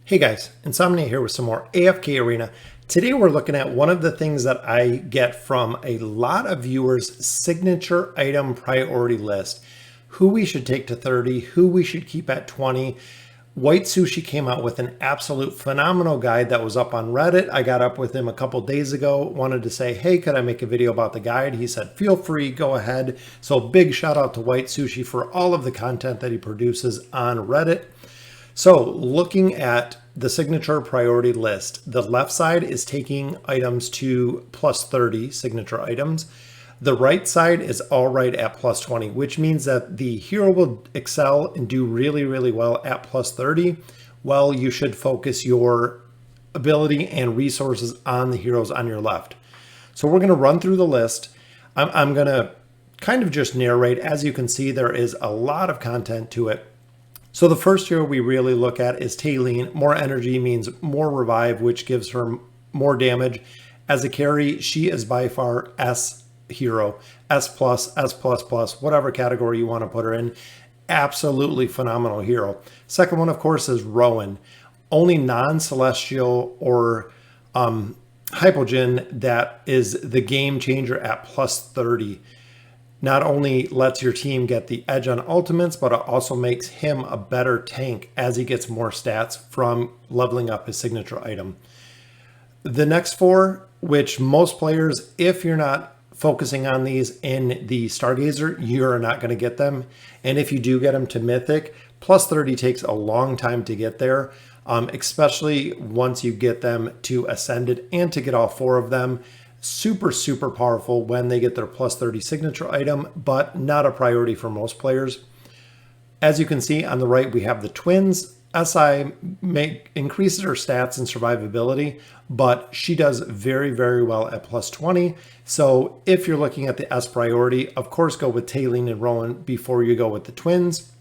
Hey guys, Insomnia here with some more AFK Arena. Today we're looking at one of the things that I get from a lot of viewers' signature item priority list. Who we should take to 30, who we should keep at 20. White Sushi came out with an absolute phenomenal guide that was up on Reddit. I got up with him a couple days ago, wanted to say, hey, could I make a video about the guide? He said, feel free, go ahead. So big shout out to White Sushi for all of the content that he produces on Reddit. So looking at the signature priority list, the left side is taking items to plus 30 signature items. The right side is all right at plus 20, which means that the hero will excel and do really, really well at plus 30. Well, you should focus your ability and resources on the heroes on your left. So we're going to run through the list. I'm going to kind of just narrate. As you can see, there is a lot of content to it. So the first hero we really look at is Thalia. More energy means more revive, which gives her more damage. As a carry, she is by far S hero, S+, whatever category you want to put her in. Absolutely phenomenal hero. Second one, of course, is Rowan. Only non-celestial or hypogen that is the game changer at plus 30. Not only lets your team get the edge on ultimates, but it also makes him a better tank as he gets more stats from leveling up his signature item. The next four, which most players, if you're not focusing on these in the Stargazer, you're not going to get them. And if you do get them to Mythic, plus 30 takes a long time to get there, especially once you get them to Ascended and to get all four of them. Super, super powerful when they get their plus 30 signature item, but not a priority for most players. As you can see on the right, we have the twins. SI increases her stats and survivability, but she does very, very well at plus 20. So if you're looking at the S priority, of course, go with Thalia and Rowan before you go with the twins.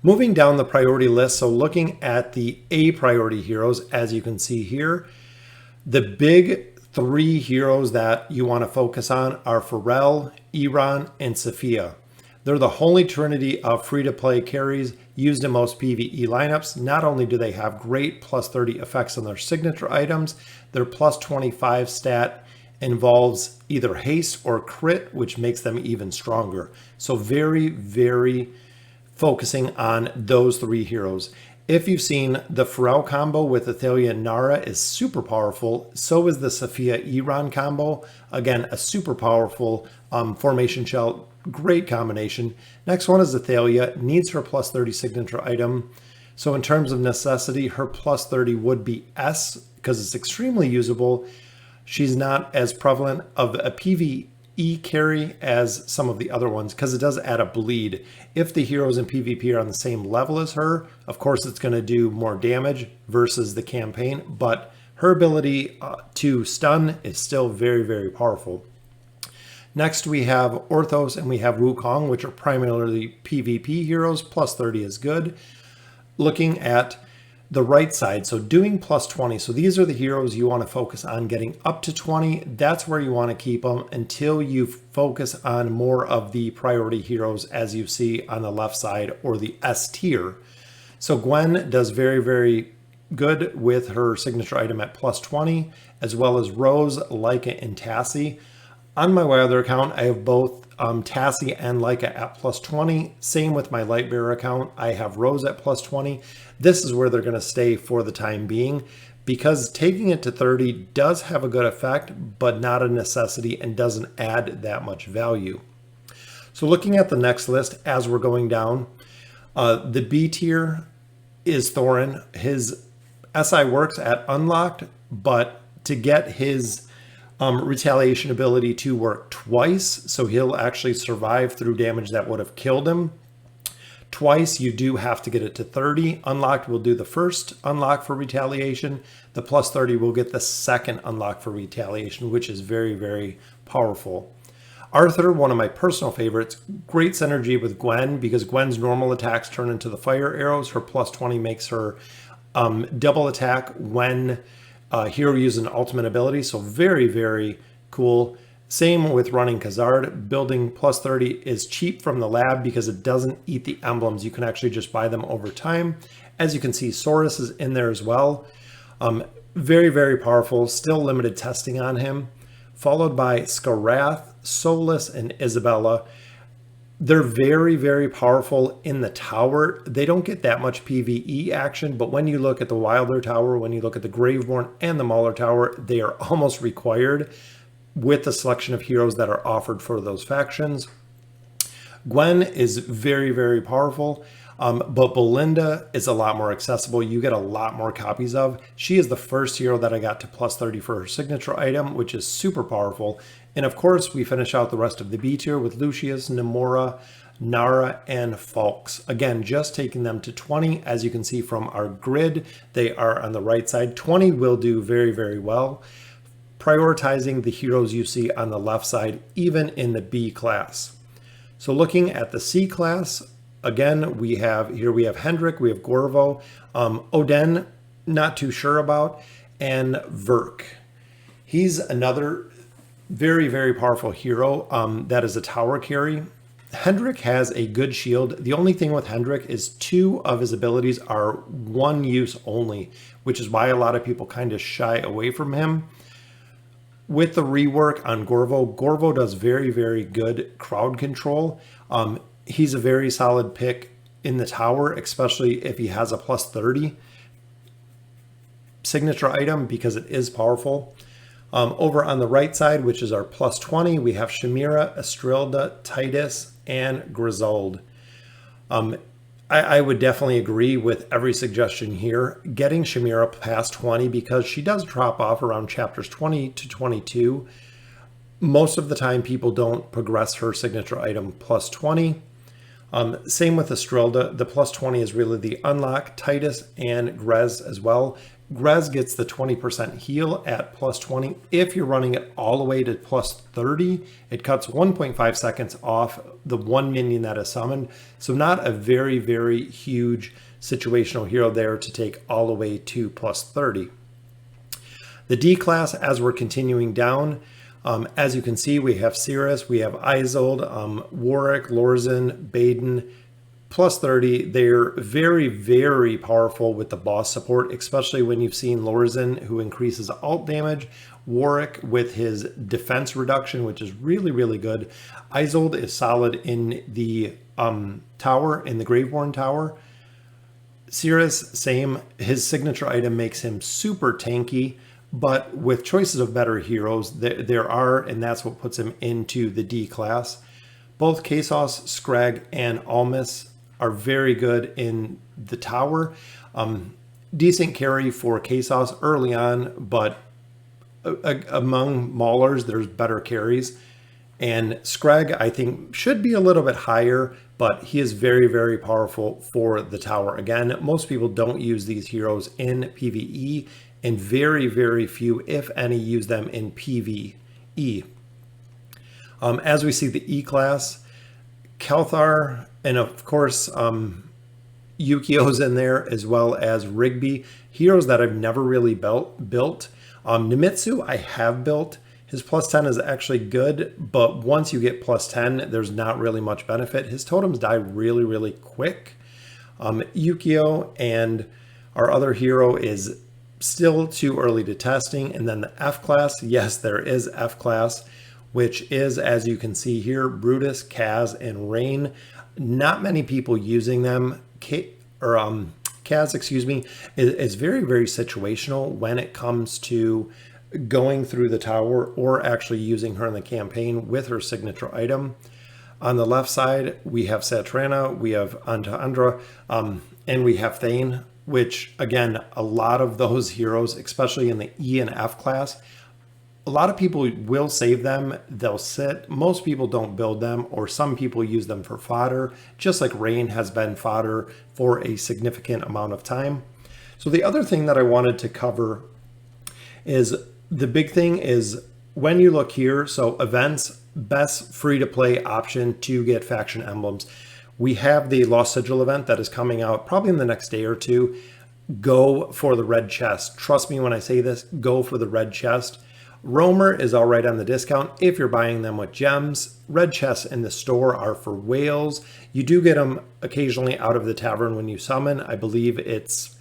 Moving down the priority list, so looking at the A priority heroes, as you can see here, the big three heroes that you want to focus on are Pharrell, Iran, and Sophia. They're the holy trinity of free-to-play carries used in most PvE lineups. Not only do they have great plus 30 effects on their signature items, their plus 25 stat involves either haste or crit, which makes them even stronger. So very, very focusing on those three heroes. If you've seen, the Pharrell combo with the Thalia and Nara is super powerful. So is the Sophia Iran combo. Again, a super powerful formation shell. Great combination. Next one is the Thalia. Needs her plus 30 signature item. So in terms of necessity, her plus 30 would be S because it's extremely usable. She's not as prevalent of a PvE carry as some of the other ones because it does add a bleed. If the heroes in PvP are on the same level as her, of course it's going to do more damage versus the campaign, but her ability to stun is still very, very powerful. Next we have Orthos and we have Wukong, which are primarily PvP heroes. Plus 30 is good. Looking at the right side, so doing plus 20. So these are the heroes you want to focus on getting up to 20. That's where you want to keep them until you focus on more of the priority heroes as you see on the left side or the S tier. So Gwen does very, very good with her signature item at plus 20, as well as Rose, Leica, and Tassie. On my other account, I have both Tassie and Leica at plus 20. Same with my Lightbearer account. I have Rose at plus 20. This is where they're going to stay for the time being because taking it to 30 does have a good effect, but not a necessity and doesn't add that much value. So looking at the next list as we're going down, the B tier is Thorin. His SI works at unlocked, but to get his retaliation ability to work twice, so he'll actually survive through damage that would have killed him twice, you do have to get it to 30. Unlocked will do the first unlock for retaliation. The plus 30 will get the second unlock for retaliation, which is very, very powerful. Arthur, one of my personal favorites, great synergy with Gwen because Gwen's normal attacks turn into the fire arrows. Her plus 20 makes her double attack when hero uses an ultimate ability. So very, very cool. Same with running Khazard. Building plus 30 is cheap from the lab because it doesn't eat the emblems. You can actually just buy them over time. As you can see, Cirrus is in there as well. Very, very powerful, still limited testing on him. Followed by Skarath, Solus, and Isabella. They're very, very powerful in the tower. They don't get that much PvE action, but when you look at the Wilder Tower, when you look at the Graveborn and the Mauler Tower, they are almost required with the selection of heroes that are offered for those factions. Gwen is very, very powerful, but Belinda is a lot more accessible. You get a lot more copies of. She is the first hero that I got to plus 30 for her signature item, which is super powerful. And of course, we finish out the rest of the B tier with Lucius, Namora, Nara, and Falks. Again, just taking them to 20. As you can see from our grid, they are on the right side. 20 will do very, very well. Prioritizing the heroes you see on the left side, even in the B class. So looking at the C class, again, we have Hendrik, we have Gorvo, Oden, not too sure about, and Verk. He's another very, very powerful hero that is a tower carry. Hendrik has a good shield. The only thing with Hendrik is 2 of his abilities are one use only, which is why a lot of people kind of shy away from him. With the rework on Gorvo, Gorvo does very, very good crowd control. He's a very solid pick in the tower, especially if he has a plus 30 signature item, because it is powerful. Over on the right side, which is our plus 20, we have Shamira, Estrilda, Titus, and Grisolde. I would definitely agree with every suggestion here. Getting Shamira past 20, because she does drop off around chapters 20 to 22. Most of the time, people don't progress her signature item plus 20. Same with Estrilda. The plus 20 is really the unlock. Titus and Grez as well. Grez gets the 20% heal at plus 20. If you're running it all the way to plus 30, it cuts 1.5 seconds off the one minion that is summoned. So not a very, very huge situational hero there to take all the way to plus 30. The D class, as we're continuing down, as you can see, we have Cirrus, we have Isolde, Warwick, Lorzen, Baden, plus 30. They're very, very powerful with the boss support, especially when you've seen Lorzen, who increases ult damage, Warwick with his defense reduction, which is really, really good. Isolde is solid in the tower, in the Graveborn Tower. Cirrus, same. His signature item makes him super tanky, but with choices of better heroes, there are, and that's what puts him into the D class. Both Kasos, Scrag, and Almus are very good in the tower. Decent carry for Kasos early on, but among Maulers, there's better carries. And Scrag, I think, should be a little bit higher, but he is very, very powerful for the tower. Again, most people don't use these heroes in PvE, and very, very few, if any, use them in PvE. As we see the E class, Kelthar, and of course, Yukio's in there, as well as Rigby. Heroes that I've never really built. Nimitsu, I have built. His plus 10 is actually good, but once you get plus 10, there's not really much benefit. His totems die really, really quick. Yukio and our other hero is still too early to testing. And then the F class, yes, there is F class, which is, as you can see here, Brutus, Kaz, and Rain. Not many people using them. Kaz, excuse me, is very, very situational when it comes to going through the tower or actually using her in the campaign with her signature item. On the left side, we have Satrana, we have Antandra, and we have Thane, which, again, a lot of those heroes, especially in the E and F class, a lot of people will save them. They'll sit. Most people don't build them, or some people use them for fodder, just like Rain has been fodder for a significant amount of time. So the other thing that I wanted to cover is the big thing is when you look here, so events, best free-to-play option to get faction emblems. We have the Lost Sigil event that is coming out probably in the next day or two. Go for the red chest. Trust me when I say this, go for the red chest. Roamer is all right on the discount if you're buying them with gems. Red chests in the store are for whales. You do get them occasionally out of the tavern when you summon. I believe it's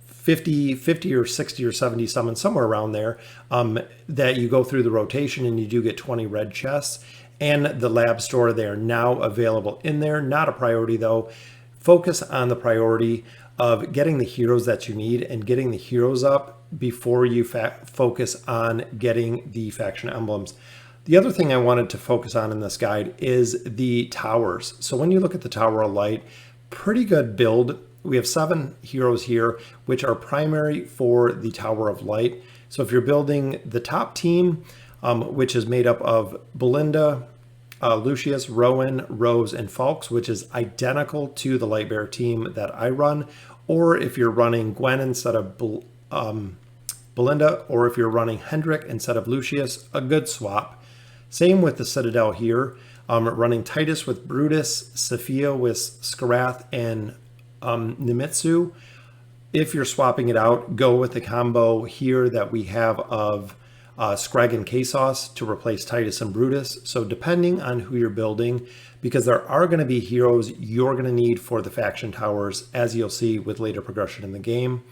50 or 60 or 70 summons, somewhere around there, that you go through the rotation and you do get 20 red chests. And the lab store, they are now available in there. Not a priority though. Focus on the priority of getting the heroes that you need and getting the heroes up before you focus on getting the faction emblems. The other thing I wanted to focus on in this guide is the towers. So when you look at the Tower of Light, pretty good build. We have 7 heroes here, which are primary for the Tower of Light. So if you're building the top team, which is made up of Belinda, Lucius, Rowan, Rose, and Falks, which is identical to the Lightbearer team that I run, or if you're running Gwen instead of Belinda, or if you're running Hendrik instead of Lucius, a good swap. Same with the Citadel here, running Titus with Brutus, Sophia with Skarath, and Nimitsu. If you're swapping it out, go with the combo here that we have of Scrag and Kasos to replace Titus and Brutus. So depending on who you're building, because there are going to be heroes you're going to need for the faction towers, as you'll see with later progression in the game.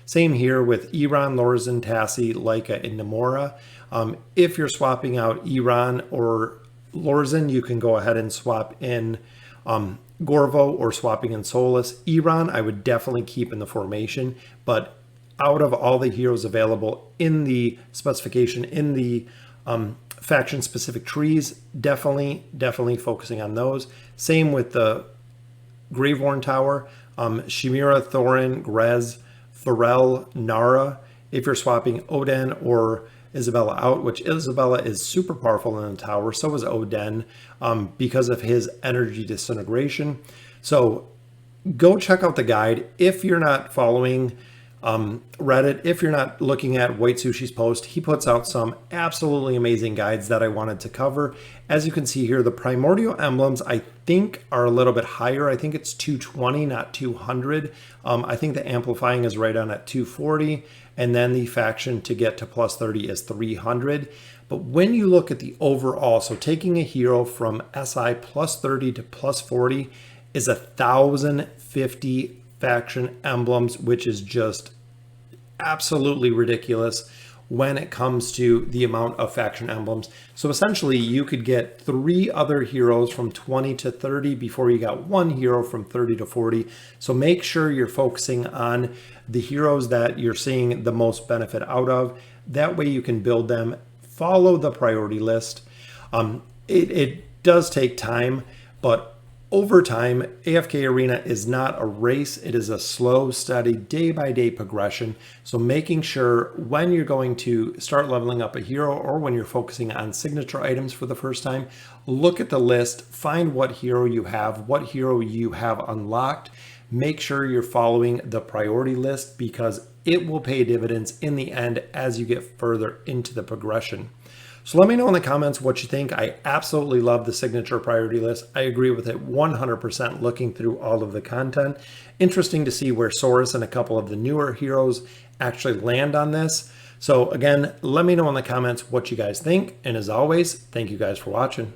Same here with Iran, Lorzan, Tassi, Laika, and Namora. If you're swapping out Iran or Lorzan, you can go ahead and swap in Gorvo or swapping in Solus. Iran, I would definitely keep in the formation, but out of all the heroes available in the specification, in the faction specific trees, definitely focusing on those. Same with the Graveworn Tower, Shimira, Thorin, Grez, Thorel, Nara. If you're swapping Odin or Isabella out, which Isabella is super powerful in the tower, so is Odin, because of his energy disintegration. So go check out the guide. If you're not following Reddit, if you're not looking at White Sushi's post, he puts out some absolutely amazing guides that I wanted to cover. As you can see here, the primordial emblems I think are a little bit higher. I think it's 220, not 200. I think the amplifying is right on at 240, and then the faction to get to plus 30 is 300. But when you look at the overall, so taking a hero from SI plus 30 to plus 40 is 1,050 faction emblems, which is just absolutely ridiculous when it comes to the amount of faction emblems. So essentially you could get 3 other heroes from 20 to 30 before you got 1 hero from 30 to 40. So make sure you're focusing on the heroes that you're seeing the most benefit out of. That way you can build them, follow the priority list. It does take time, but over time, AFK Arena is not a race. It is a slow, steady, day-by-day progression. So making sure when you're going to start leveling up a hero or when you're focusing on signature items for the first time, look at the list, find what hero you have unlocked. Make sure you're following the priority list because it will pay dividends in the end as you get further into the progression. So let me know in the comments what you think. I absolutely love the signature priority list. I agree with it 100% looking through all of the content. Interesting to see where Cirrus and a couple of the newer heroes actually land on this. So again, let me know in the comments what you guys think. And as always, thank you guys for watching.